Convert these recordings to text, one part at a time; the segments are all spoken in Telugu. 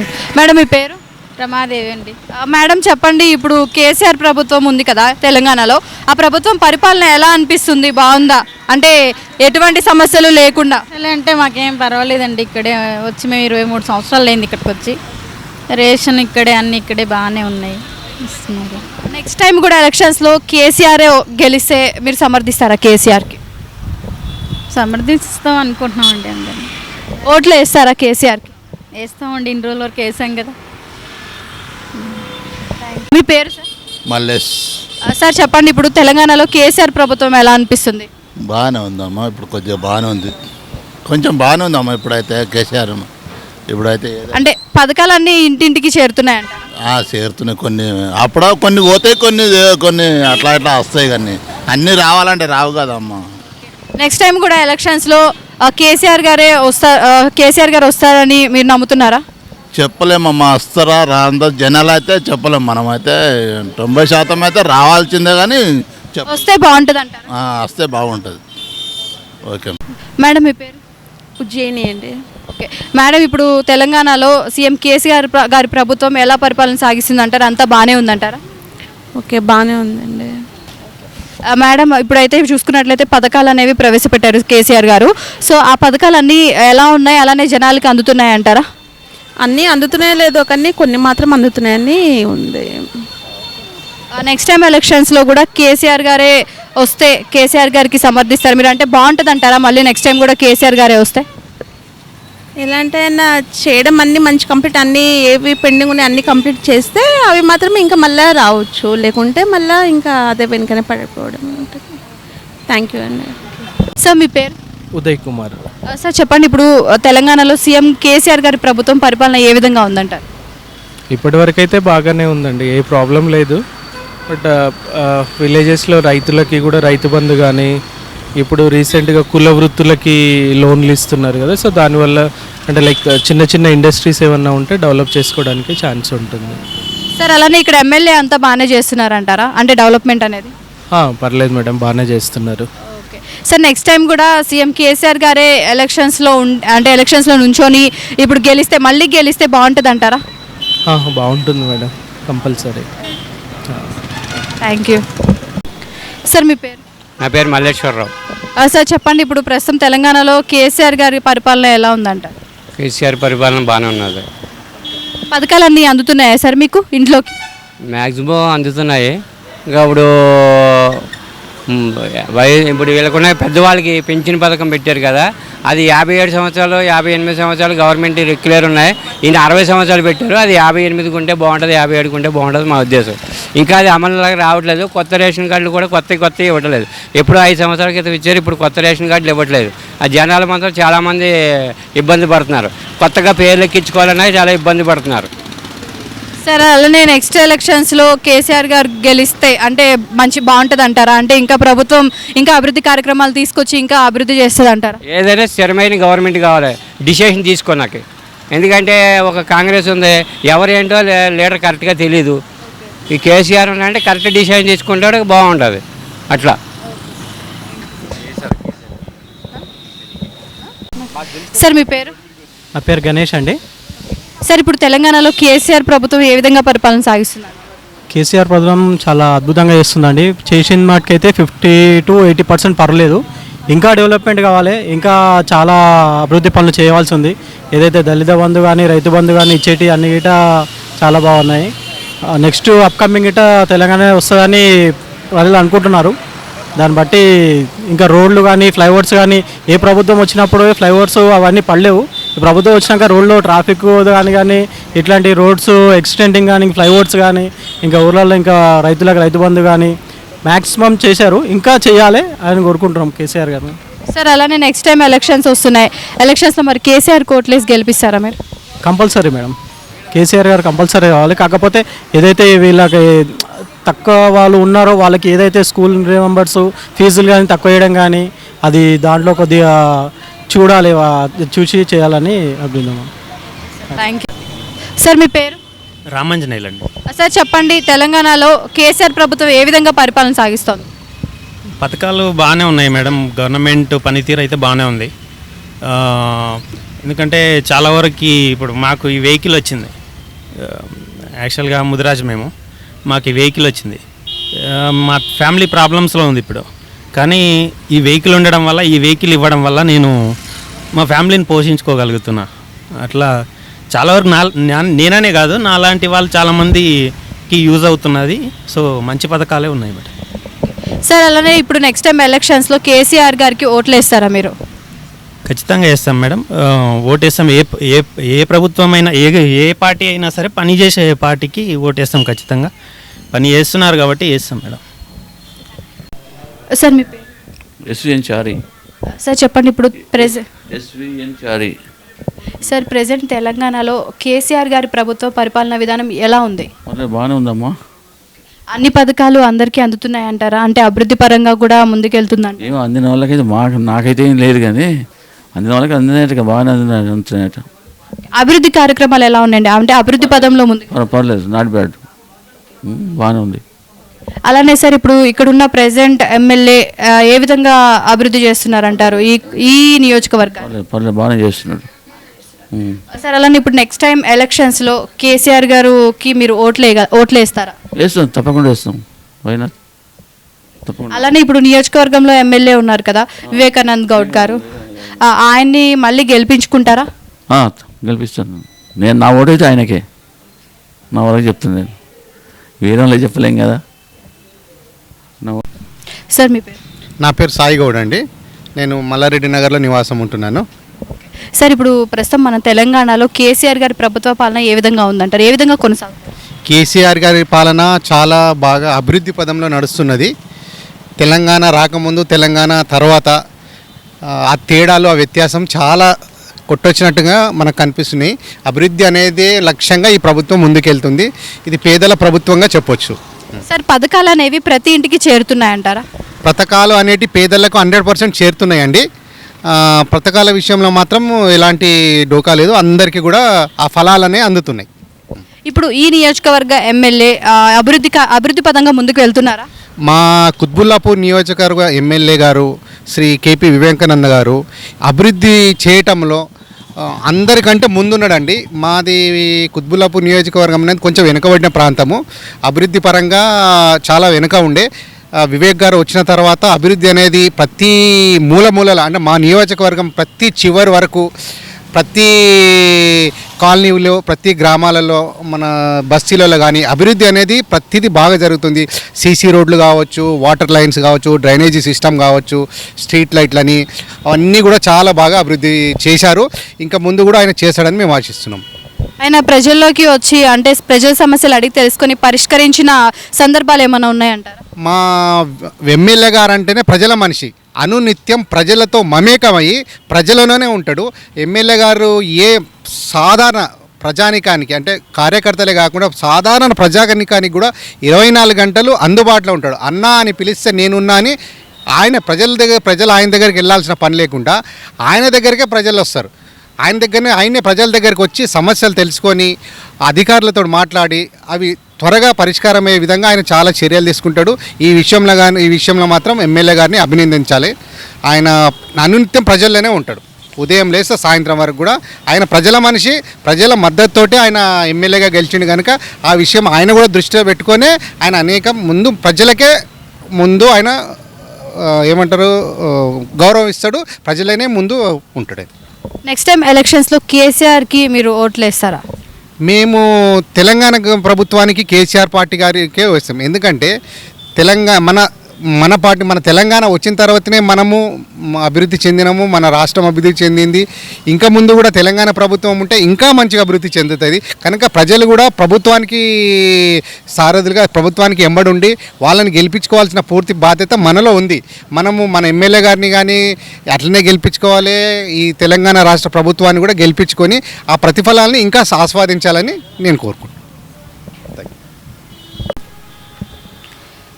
ఓకే మేడం మీ పేరు? రమాదేవి అండి. మేడం చెప్పండి, ఇప్పుడు కేసీఆర్ ప్రభుత్వం ఉంది కదా తెలంగాణలో, ఆ ప్రభుత్వం పరిపాలన ఎలా అనిపిస్తుంది? బాగుందా? అంటే ఎటువంటి సమస్యలు లేకుండా? అసలు అంటే మాకేం పర్వాలేదండి. ఇక్కడే వచ్చి మేము 23 సంవత్సరాలు అయింది ఇక్కడికి వచ్చి. రేషన్ ఇక్కడే, అన్నీ ఇక్కడే బాగానే ఉన్నాయి, ఇస్తున్నారు. నెక్స్ట్ టైం కూడా ఎలక్షన్స్లో కేసీఆర్ గెలిస్తే మీరు సమర్థిస్తారా కేసీఆర్కి? సమర్థిస్తాం అనుకుంటున్నామండి. అందరం ఓట్లు వేస్తారా కేసీఆర్కి? వేస్తామండి, ఇన్ని రోజుల వరకు వేసాం కదా. మీ పేరు సార్? మల్లేష్. సార్ చెప్పండి, ఇప్పుడు తెలంగాణలో కేసీఆర్ ప్రభుత్వం ఎలా అనిపిస్తుంది? బాగానే ఉందమ్మా, ఇప్పుడు కొంచెం బాగానే ఉంది, కొంచెం బాగానే ఉందమ్మా ఇప్పుడైతే కేసీఆర్. ఇప్పుడైతే అంటే పథకాలన్నీ ఇంటింటికి చేరుతున్నాయంట. చేరుతున్నాయి, కొన్ని అప్పుడు కొన్ని పోతాయి, కొన్ని కొన్ని అట్లా అట్లా వస్తాయి, కానీ అన్నీ రావాలంటే రావు కదమ్మా. నెక్స్ట్ టైం కూడా ఎలక్షన్స్లో కేసీఆర్ గారు వస్తారని మీరు నమ్ముతున్నారా? చెప్పలేమమ్మా, వస్తారా రాందా జనాలు అయితే చెప్పలేము. మనమైతే 90% అయితే రావాల్సిందే, కానీ వస్తే బాగుంటుంది అంటారు. వస్తే బాగుంటుంది. ఓకే మేడం మీ పేరు? ఉజ్జయిని అండి. ఓకే మేడం, ఇప్పుడు తెలంగాణలో సీఎం కేసీఆర్ గారి ప్రభుత్వం ఎలా పరిపాలన సాగిస్తుంది అంటారు? అంతా బాగానే ఉందంటారా? ఓకే బాగానే ఉందండి. మేడం ఇప్పుడైతే చూసుకున్నట్లయితే పథకాలు అనేవి ప్రవేశపెట్టారు కేసీఆర్ గారు. సో ఆ పథకాలన్నీ ఎలా ఉన్నాయి, అలానే జనాలకి అందుతున్నాయి అంటారా? అన్నీ అందుతున్నాయో లేదో కానీ కొన్ని మాత్రం అందుతున్నాయని ఉంది. నెక్స్ట్ టైం ఎలక్షన్స్లో కూడా కేసీఆర్ గారే వస్తే కేసీఆర్ గారికి సమర్థిస్తారు మీరు? అంటే బాగుంటుంది అంటారా మళ్ళీ నెక్స్ట్ టైం కూడా కేసీఆర్ గారే వస్తే? ఎలా అంటే ఆయన చేయడం అన్నీ మంచి కంప్లీట్, అన్నీ ఏవి పెండింగ్ ఉన్నాయి అన్నీ కంప్లీట్ చేస్తే అవి మాత్రం ఇంకా మళ్ళీ రావచ్చు, లేకుంటే మళ్ళీ ఇంకా అదే వెనుకనే పడిపోవడం ఉంటుంది. థ్యాంక్ యూ అండి. సార్ మీ పేరు? ఉదయ్ కుమార్. సార్ చెప్పండి, ఇప్పుడు తెలంగాణలో సీఎం కేసీఆర్ గారి ప్రభుత్వం పరిపాలన ఏ విధంగా ఉందంటారు? ఇప్పటివరకు అయితే బాగానే ఉందండి, ఏ ప్రాబ్లం లేదు. బట్ విలేజెస్లో రైతులకి కూడా రైతు బంధు కానీ, ఇప్పుడు రీసెంట్గా కుల వృత్తులకి లోన్లు ఇస్తున్నారు కదా, సో దానివల్ల అంటే లైక్ చిన్న చిన్న ఇండస్ట్రీస్ ఏమన్నా ఉంటే డెవలప్ చేసుకోవడానికి ఛాన్స్ ఉంటుంది. సార్ అలానే ఇక్కడ ఎమ్మెల్యే అంతా బాగానే చేస్తున్నారంటారా, అంటే డెవలప్మెంట్ అనేది? పర్లేదు మేడం, బాగానే చేస్తున్నారు. ఓకే సార్, నెక్స్ట్ టైం కూడా సీఎం కేసీఆర్ గారే ఎలక్షన్స్లో నుంచొని ఇప్పుడు మళ్ళీ గెలిస్తే బాగుంటుంది అంటారా? బాగుంటుంది madam, compulsory. Thank you. Sir మీ పేరు? నా పేరు మల్లేశ్వరరావు. సార్ చెప్పండి, ఇప్పుడు ప్రస్తుతం తెలంగాణలో కేసీఆర్ గారి పరిపాలన ఎలా ఉందంట? కేసీఆర్ పరిపాలన బాగానే ఉన్నది. పథకాలన్నీ అందుతున్నాయా సార్ మీకు ఇంట్లోకి? మ్యాక్సిమం అందుతున్నాయి. ఇంకా ఇప్పుడు వీళ్ళకున్న పెద్దవాళ్ళకి పెన్షన్ పథకం పెట్టారు కదా, అది 57 సంవత్సరాలు 58 సంవత్సరాలు గవర్నమెంట్ రెగ్యులర్ ఉన్నాయి. ఈయన 60 సంవత్సరాలు పెట్టారు, అది 58 ఉంటే బాగుంటుంది, 57 ఉంటే బాగుంటుంది మా ఉద్దేశం. ఇంకా అది అమలులాగా రావట్లేదు. కొత్త రేషన్ కార్డులు కూడా కొత్త ఇవ్వట్లేదు. ఎప్పుడు 5 సంవత్సరాల క్రితం ఇచ్చారు, ఇప్పుడు కొత్త రేషన్ కార్డులు ఇవ్వట్లేదు. ఆ జనాలు మాత్రం చాలామంది ఇబ్బంది పడుతున్నారు. కొత్తగా పేర్లు ఎక్కించుకోవాలన్నా చాలా ఇబ్బంది పడుతున్నారు. సార్ అలానే నెక్స్ట్ ఎలక్షన్స్లో కేసీఆర్ గారు గెలిస్తే అంటే బాగుంటుంది అంటారా? అంటే ఇంకా ప్రభుత్వం ఇంకా అభివృద్ధి కార్యక్రమాలు తీసుకొచ్చి ఇంకా అభివృద్ధి చేస్తుంది అంటారా? ఏదైనా స్థిరమైన గవర్నమెంట్ కావాలి, డిసిషన్ తీసుకోనాకి. ఎందుకంటే ఒక కాంగ్రెస్ ఉంది, ఎవరేంటో లీడర్ కరెక్ట్గా తెలీదు. ఈ కేసీఆర్ అంటే కరెక్ట్ డిసిషన్ తీసుకుంటే బాగుంటుంది అట్లా. సార్ మీ పేరు? నా పేరు గణేష్ అండి. సార్ ఇప్పుడు తెలంగాణలో కేసీఆర్ ప్రభుత్వం ఏ విధంగా పరిపాలన సాగిస్తున్నారు? కేసీఆర్ ప్రభుత్వం చాలా అద్భుతంగా చేస్తుందండి. చేసిన మాటకైతే 50 to 80% పర్లేదు. ఇంకా డెవలప్మెంట్ కావాలి, ఇంకా చాలా అభివృద్ధి పనులు చేయవలసి ఉంది. ఏదైతే దళిత బంధు కానీ రైతు బంధు కానీ ఇచ్చేటి అన్ని గిట చాలా బాగున్నాయి. నెక్స్ట్ అప్కమింగ్ గిట తెలంగాణ వస్తుందని ప్రజలు అనుకుంటున్నారు. దాన్ని బట్టి ఇంకా రోడ్లు కానీ ఫ్లైఓవర్స్ కానీ ఏ ప్రభుత్వం వచ్చినప్పుడు ఫ్లైఓవర్స్ అవన్నీ పడలేవు. ప్రభుత్వం వచ్చినాక రోడ్లో ట్రాఫిక్ కానీ ఇట్లాంటి రోడ్స్ ఎక్స్టెండింగ్ కానీ ఫ్లైఓవర్స్ కానీ ఇంకా ఊర్లలో ఇంకా రైతులకు రైతు బంధు కానీ మ్యాక్సిమం చేశారు, ఇంకా చేయాలి అని కోరుకుంటున్నాం కేసీఆర్ గారిని. సార్ అలానే నెక్స్ట్ టైం ఎలక్షన్స్ వస్తున్నాయి, ఎలక్షన్స్లో మరి కేసీఆర్ కోట్లేసి గెలిపిస్తారా మీరు? కంపల్సరీ మేడం, కేసీఆర్ గారు కంపల్సరీ కావాలి. కాకపోతే ఏదైతే వీళ్ళకి తక్కువ వాళ్ళు ఉన్నారో వాళ్ళకి ఏదైతే స్కూల్ మెంబర్స్ ఫీజులు కానీ తక్కువ వేయడం కానీ అది దాంట్లో కొద్దిగా చూడాలి, చూసి చేయాలని అభినందన. Thank you. సార్ మీ పేరు? రామాంజనేయులు అండి. సార్ చెప్పండి, తెలంగాణలో కేసీఆర్ ప్రభుత్వం ఏ విధంగా పరిపాలన సాగిస్తుంది? పథకాలు బాగానే ఉన్నాయి మేడం, గవర్నమెంట్ పనితీరు అయితే బాగానే ఉంది. ఎందుకంటే చాలా వరకు ఇప్పుడు మాకు ఈ వెహికల్ వచ్చింది. యాక్చువల్గా ముదిరాజ్ మాకు ఈ వెహికల్ వచ్చింది. మా ఫ్యామిలీ ప్రాబ్లమ్స్లో ఉంది ఇప్పుడు. కానీ ఈ వెహికల్ ఉండడం వల్ల, ఈ వెహికల్ ఇవ్వడం వల్ల నేను మా ఫ్యామిలీని పోషించుకోగలుగుతున్నా. అట్లా చాలా వరకు నేననే కాదు, నా లాంటి వాళ్ళు చాలామందికి యూజ్ అవుతున్నది. సో మంచి పథకాలే ఉన్నాయి మేడం. సార్ అలానే ఇప్పుడు నెక్స్ట్ టైం ఎలక్షన్స్లో కేసీఆర్ గారికి ఓట్లు వేస్తారా మీరు? ఖచ్చితంగా వేస్తాం మేడం. ఓటేస్తాం. ఏ ప్రభుత్వమైనా ఏ పార్టీ అయినా సరే పని చేసే పార్టీకి ఓటేస్తాం ఖచ్చితంగా. పని చేస్తున్నారు కాబట్టి వేస్తాం మేడం. సార్ మీ పేరు? ఎస్విఎన్ చారి. సార్ చెప్పండి ఇప్పుడు ఎస్విఎన్ చారి. సార్ ప్రెసెంట్ తెలంగాణలో కేసీఆర్ గారి ప్రభుత్వ పరిపాలనా విధానం ఎలా ఉంది? బాగానే ఉందమ్మా. అన్ని పథకాలు అందరికీ అందుతున్నాయంటారా? అంటే అభివృద్ధి పరంగా కూడా ముందుకెళ్తుందండి? ఏమో అందిన వాళ్ళకైతే నాకైతే ఏం లేదు, కానీ అందిన వాళ్ళకి అందినట్టుగా బాగానే అందుతున్నాయట. అభివృద్ధి కార్యక్రమాలు ఎలా ఉన్నాయండి? అంటే అభివృద్ధి పదంలో ముందు పర్లేదు, నాట్ బ్యాడ్, బాగానే ఉంది. అలానే సార్ ఇప్పుడు ఇక్కడున్న ప్రెసెంట్ ఎమ్మెల్యే ఏ విధంగా అభివృద్ధి చేస్తున్నారంటారు ఈ నియోజకవర్గాన్ని? పర్లేదు, బాగానే చేస్తున్నాడు సార్. అలానే ఇప్పుడు నెక్స్ట్ టైం ఎలక్షన్స్లో కేసీఆర్ గారికి మీరు ఓట్లు వేస్తారా? వేస్తాం, తప్పకుండా వేస్తాం. అయినా తప్పకుండా. అలానే ఇప్పుడు నియోజకవర్గంలో ఎమ్మెల్యే ఉన్నారు కదా, వివేకానంద్ గౌడ్ గారు, ఆయన్ని మళ్ళీ గెలిపించుకుంటారా? గెలిపిస్తాను నేను. నా ఓటైతే ఆయనకే, నా వరకు చెప్తాను నేను, వేరే వాళ్ళకి చెప్పలేం కదా. సార్ మీ పేరు? నా పేరు సాయి గౌడ్ అండి. నేను మల్లారెడ్డి నగర్లో నివాసం ఉంటున్నాను. సార్ ఇప్పుడు ప్రస్తుతం మన తెలంగాణలో కేసీఆర్ గారి ప్రభుత్వ పాలన ఏ విధంగా ఉందంటారు? ఏ విధంగా కొనసాగుతుంది? కేసీఆర్ గారి పాలన చాలా బాగా అభివృద్ధి పదంలో నడుస్తున్నది. తెలంగాణ రాకముందు, తెలంగాణ తర్వాత ఆ తేడాలు, ఆ వ్యత్యాసం చాలా కొట్టొచ్చినట్టుగా మనకు కనిపిస్తున్నాయి. అభివృద్ధి అనేది లక్ష్యంగా ఈ ప్రభుత్వం ముందుకెళ్తుంది. ఇది పేదల ప్రభుత్వంగా చెప్పొచ్చు. సార్ పథకాలు అనేవి ప్రతి ఇంటికి చేరుతున్నాయంటారా? పథకాలు అనేటి పేదలకు 100% చేరుతున్నాయండి. పథకాల విషయంలో మాత్రం ఎలాంటి డోకా లేదు, అందరికీ కూడా ఆ ఫలాలనే అందుతున్నాయి. ఇప్పుడు ఈ నియోజకవర్గ ఎమ్మెల్యే అభివృద్ధి పదంగా ముందుకు వెళ్తున్నారా? మా కుత్బుల్లాపూర్ నియోజకవర్గ ఎమ్మెల్యే గారు శ్రీ కేపీ వివేకానంద గారు అభివృద్ధి చేయటంలో అందరికంటే ముందున్నాడండి. మాది కుత్బుల్లాపూర్ నియోజకవర్గం అనేది కొంచెం వెనుకబడిన ప్రాంతము, అభివృద్ధి పరంగా చాలా వెనుక ఉండే. వివేక్ గారు వచ్చిన తర్వాత అభివృద్ధి అనేది ప్రతి మూలల అంటే మా నియోజకవర్గం ప్రతి చివరి వరకు, ప్రతి కాలనీలో, ప్రతి గ్రామాలలో, మన బస్తీలలో కానీ అభివృద్ధి అనేది ప్రతిదీ బాగా జరుగుతుంది. సీసీ రోడ్లు కావచ్చు, వాటర్ లైన్స్ కావచ్చు, డ్రైనేజీ సిస్టమ్ కావచ్చు, స్ట్రీట్ లైట్లని అవన్నీ కూడా చాలా బాగా అభివృద్ధి చేశారు. ఇంకా ముందు కూడా ఆయన చేశాడని మేము ఆశిస్తున్నాం. ఆయన ప్రజల్లోకి వచ్చి అంటే ప్రజల సమస్యలు అడిగి తెలుసుకొని పరిష్కరించిన సందర్భాలు ఏమైనా ఉన్నాయంటారా? మా ఎమ్మెల్యే గారు అంటేనే ప్రజల మనిషి, అనునిత్యం ప్రజలతో మమేకమయ్యి ప్రజలలోనే ఉంటాడు. ఎమ్మెల్యే గారు ఏ సాధారణ ప్రజానికానికి అంటే కార్యకర్తలే కాకుండా సాధారణ ప్రజానికానికి కూడా 24 గంటలు అందుబాటులో ఉంటాడు. అన్నా అని పిలిస్తే నేనున్నా అని ఆయన ప్రజలు ఆయన దగ్గరికి వెళ్ళాల్సిన పని లేకుండా ఆయన దగ్గరికే ప్రజలు వస్తారు. ఆయనే ప్రజల దగ్గరికి వచ్చి సమస్యలు తెలుసుకొని అధికారులతో మాట్లాడి అవి త్వరగా పరిష్కారమయ్యే విధంగా ఆయన చాలా చర్యలు తీసుకుంటాడు. ఈ విషయంలో మాత్రం ఎమ్మెల్యే గారిని అభినందించాలి. ఆయన అనునిత్యం ప్రజల్లోనే ఉంటాడు. ఉదయం లేస్తే సాయంత్రం వరకు కూడా ఆయన ప్రజల మనిషి, ప్రజల మద్దతుతోటి ఆయన ఎమ్మెల్యేగా గెలిచిండు కనుక ఆ విషయం ఆయన కూడా దృష్టిలో పెట్టుకొని ఆయన ప్రజలకే ముందు ఆయన గౌరవం ఇస్తాడు, ప్రజలనే ముందు ఉంటాడు. నెక్స్ట్ టైం ఎలక్షన్స్లో కేసీఆర్కి మీరు ఓట్లు వేస్తారా? మేము తెలంగాణ ప్రభుత్వానికి కేసీఆర్ పార్టీ గారికే వేస్తాం. ఎందుకంటే మన పార్టీ, మన తెలంగాణ వచ్చిన తర్వాతనే మనము అభివృద్ధి చెందినాము, మన రాష్ట్రం అభివృద్ధి చెందింది. ఇంకా ముందు కూడా తెలంగాణ ప్రభుత్వం ఉంటే ఇంకా మంచిగా అభివృద్ధి చెందుతుంది. కనుక ప్రజలు కూడా ప్రభుత్వానికి సారథులుగా, ప్రభుత్వానికి ఎంబడుండి వాళ్ళని గెలిపించుకోవాల్సిన పూర్తి బాధ్యత మనలో ఉంది. మన ఎమ్మెల్యే గారిని కానీ అట్లనే గెలిపించుకోవాలి. ఈ తెలంగాణ రాష్ట్ర ప్రభుత్వాన్ని కూడా గెలిపించుకొని ఆ ప్రతిఫలాన్ని ఇంకా ఆస్వాదించాలని నేను కోరుకుంటున్నాను.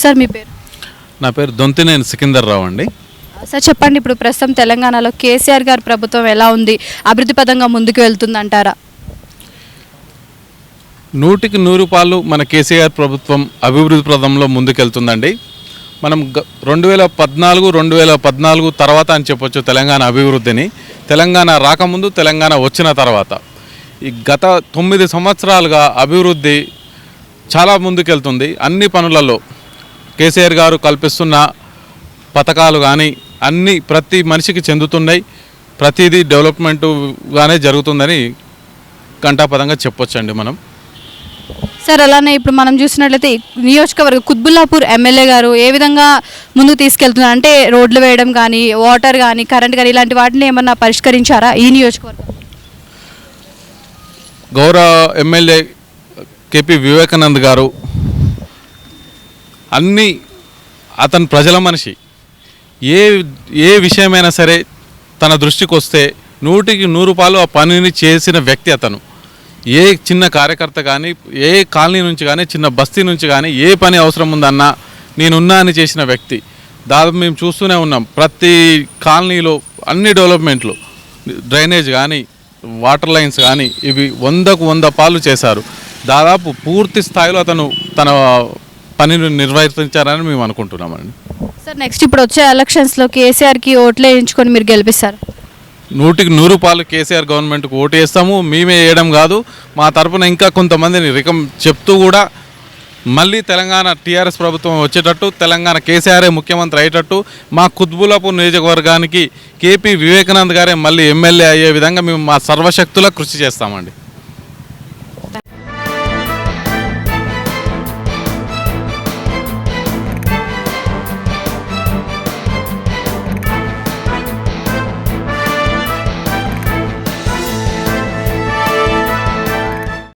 సార్ మీ పేరు? నా పేరు దొంతినేని సికిందర్ రావు అండి. సార్ చెప్పండి, ఇప్పుడు ప్రస్తుతం తెలంగాణలో కేసీఆర్ గారి ప్రభుత్వం ఎలా ఉంది? అభివృద్ధి పదంగా ముందుకు వెళ్తుందంటారా? 100కి 100 మన కేసీఆర్ ప్రభుత్వం అభివృద్ధి పదంలో ముందుకెళ్తుందండి. మనం 2014 తర్వాత అని చెప్పొచ్చు తెలంగాణ అభివృద్ధిని. తెలంగాణ రాకముందు, తెలంగాణ వచ్చిన తర్వాత. ఈ గత 9 సంవత్సరాలుగా అభివృద్ధి చాలా ముందుకెళ్తుంది. అన్ని పనులలో కేసీఆర్ గారు కల్పిస్తున్న పథకాలు కానీ అన్నీ ప్రతి మనిషికి చెందుతున్నాయి. ప్రతిదీ డెవలప్మెంట్గానే జరుగుతుందని ఘంటాపదంగా చెప్పొచ్చండి మనం. సార్ అలానే ఇప్పుడు మనం చూసినట్లయితే నియోజకవర్గ కుత్బుల్లాపూర్ ఎమ్మెల్యే గారు ఏ విధంగా ముందుకు తీసుకెళ్తున్నారు అంటే రోడ్లు వేయడం కానీ వాటర్ కానీ కరెంట్ కానీ ఇలాంటి వాటిని ఏమన్నా పరిష్కరించారా ఈ నియోజకవర్గం? గౌరవ ఎమ్మెల్యే కేపీ వివేకానంద్ గారు అన్నీ అతను ప్రజల మనిషి. ఏ విషయమైనా సరే తన దృష్టికి వస్తే 100కి 100 ఆ పనిని చేసిన వ్యక్తి అతను. ఏ చిన్న కార్యకర్త కానీ, ఏ కాలనీ నుంచి కానీ, చిన్న బస్తీ నుంచి కానీ ఏ పని అవసరం ఉందన్నా నేనున్నా అని చేసిన వ్యక్తి. దాదాపు మేము చూస్తూనే ఉన్నాం ప్రతి కాలనీలో అన్ని డెవలప్మెంట్లు, డ్రైనేజ్ కానీ, వాటర్ లైన్స్ కానీ ఇవి 100కు 100 పాలు చేశారు. దాదాపు పూర్తి స్థాయిలో అతను తన పనిని నిర్వర్తించారని మేము అనుకుంటున్నామండి. సార్ నెక్స్ట్ ఇప్పుడు వచ్చే ఎలక్షన్స్లో కేసీఆర్కి ఓట్లు వేయించుకొని మీరు గెలిపిస్తారు? 100కి 100 కేసీఆర్ గవర్నమెంట్కి ఓటు వేస్తాము. మేమే వేయడం కాదు, మా తరపున ఇంకా కొంతమందిని చెప్తూ కూడా మళ్ళీ తెలంగాణ టీఆర్ఎస్ ప్రభుత్వం వచ్చేటట్టు, తెలంగాణ కేసీఆరే ముఖ్యమంత్రి అయ్యేటట్టు, మా కుత్బుల్లాపూర్ నియోజకవర్గానికి కేపీ వివేకానంద్ గారే మళ్ళీ ఎమ్మెల్యే అయ్యే విధంగా మేము మా సర్వశక్తులా కృషి చేస్తామండి.